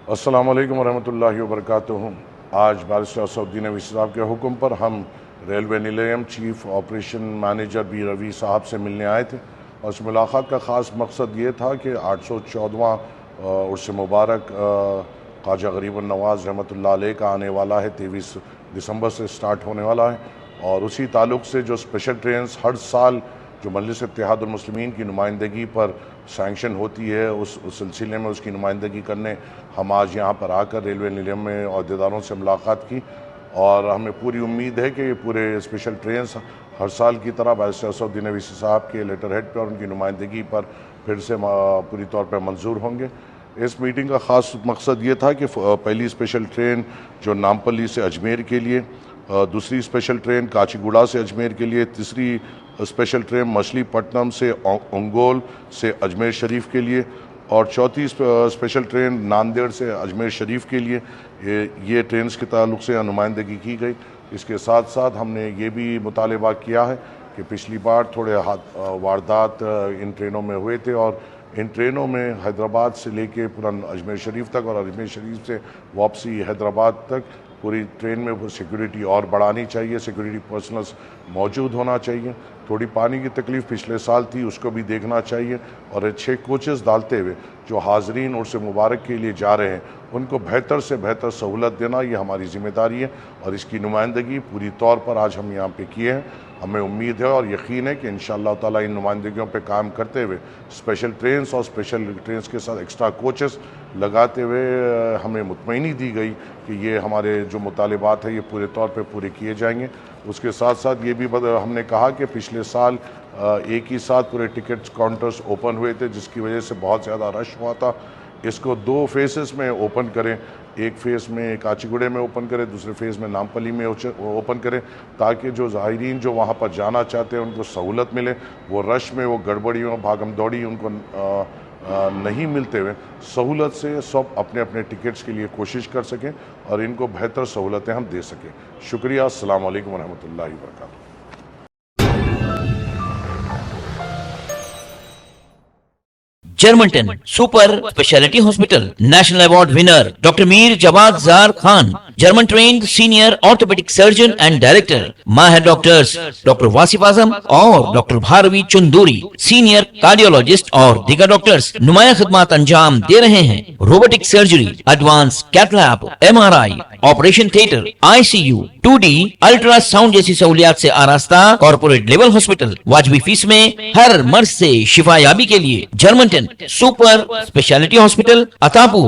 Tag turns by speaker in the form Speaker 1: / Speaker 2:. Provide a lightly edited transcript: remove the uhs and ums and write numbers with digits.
Speaker 1: السلام علیکم ورحمۃ اللہ وبرکاتہ۔ آج بارسٹر اسدالدین اویسی صاحب کے حکم پر ہم ریلوے نلیم chief operation manager B Ravi صاحب سے ملنے آئے تھے، اور اس ملاقات کا خاص مقصد یہ تھا کہ 814واں عرس مبارک خواجہ غریب النواز رحمۃ اللہ علیہ کا آنے والا ہے، 23 دسمبر سے سٹارٹ ہونے والا ہے، اور اسی تعلق سے جو اسپیشل ٹرینز ہر سال جو مجلس اتحاد المسلمین کی نمائندگی پر سینکشن ہوتی ہے، اس سلسلے میں اس کی نمائندگی کرنے ہم آج یہاں پر آ کر ریلوے نلیم میں عہدیداروں سے ملاقات کی، اور ہمیں پوری امید ہے کہ یہ پورے اسپیشل ٹرینز ہر سال کی طرح بارسٹر اسدالدین اویسی صاحب کے لیٹر ہیڈ پر اور ان کی نمائندگی پر پھر سے پوری طور پر منظور ہوں گے۔ اس میٹنگ کا خاص مقصد یہ تھا کہ پہلی اسپیشل ٹرین جو نامپلی سے اجمیر کے لیے، دوسری اسپیشل ٹرین کاچی گوڑا سے اجمیر کے لیے، تیسری اسپیشل ٹرین مچھلی پٹنم سے انگول سے اجمیر شریف کے لیے، اور چوتھی اسپیشل ٹرین ناندیڑ سے اجمیر شریف کے لیے یہ ٹرینز کے تعلق سے نمائندگی کی گئی۔ اس کے ساتھ ساتھ ہم نے یہ بھی مطالبہ کیا ہے کہ پچھلی بار تھوڑے واردات ان ٹرینوں میں ہوئے تھے، اور ان ٹرینوں میں حیدرآباد سے لے کے پورا اجمیر شریف تک اور اجمیر شریف سے واپسی حیدرآباد تک پوری ٹرین میں سیکیورٹی اور بڑھانی چاہیے، سیکیورٹی پرسنلز موجود ہونا چاہیے۔ تھوڑی پانی کی تکلیف پچھلے سال تھی، اس کو بھی دیکھنا چاہیے، اور 6 کوچز ڈالتے ہوئے جو حاضرین عرس مبارک کے لیے جا رہے ہیں ان کو بہتر سے بہتر سہولت دینا یہ ہماری ذمہ داری ہے، اور اس کی نمائندگی پوری طور پر آج ہم یہاں پہ کیے ہیں۔ ہمیں امید ہے اور یقین ہے کہ انشاءاللہ تعالیٰ ان نمائندگیوں پہ کام کرتے ہوئے اسپیشل ٹرینز اور اسپیشل ٹرینز کے ساتھ ایکسٹرا کوچز لگاتے ہوئے ہمیں مطمئنی دی گئی کہ یہ ہمارے جو مطالبات ہیں یہ پورے طور پہ پورے کیے جائیں گے۔ اس کے ساتھ ساتھ یہ بھی ہم نے کہا کہ پچھلے سال ایک ہی ساتھ پورے ٹکٹ کاؤنٹرز اوپن ہوئے تھے، جس کی وجہ سے بہت زیادہ رش ہوا تھا۔ اس کو 2 فیزز میں اوپن کریں، ایک فیز میں کاچی گوڑے میں اوپن کریں، دوسرے فیز میں نامپلی میں اوپن کریں، تاکہ جو زائرین جو وہاں پر جانا چاہتے ہیں ان کو سہولت ملے، وہ رش میں وہ گڑبڑیوں بھاگم دوڑی ان کو نہیں ملتے ہوئے سہولت سے سب اپنے اپنے ٹکٹس کے لیے کوشش کر سکیں اور ان کو بہتر سہولتیں ہم دے سکیں۔ شکریہ۔ السلام علیکم ورحمۃ اللہ وبرکاتہ۔
Speaker 2: جرمنٹن super specialty hospital national award winner doctor Mir Jawad Zar Khan, German trained senior orthopaedic surgeon and director, ماہر ڈاکٹرز ڈاکٹر واصف اعظم اور doctor Bharavi Chanduri, senior cardiologist اور دیگر ڈاکٹرز نمایاں خدمات انجام دے رہے ہیں۔ Robotic surgery, advance cath lab, MRI، operation theatre, ICU، 2D ultrasound جیسی سہولیات سے آراستہ کارپوریٹ لیول ہاسپٹل، واجبی فیس میں ہر مرض سے شفا یابی کے لیے جرمنٹن سپر اسپیشلٹی ہاسپٹل، عطا پور۔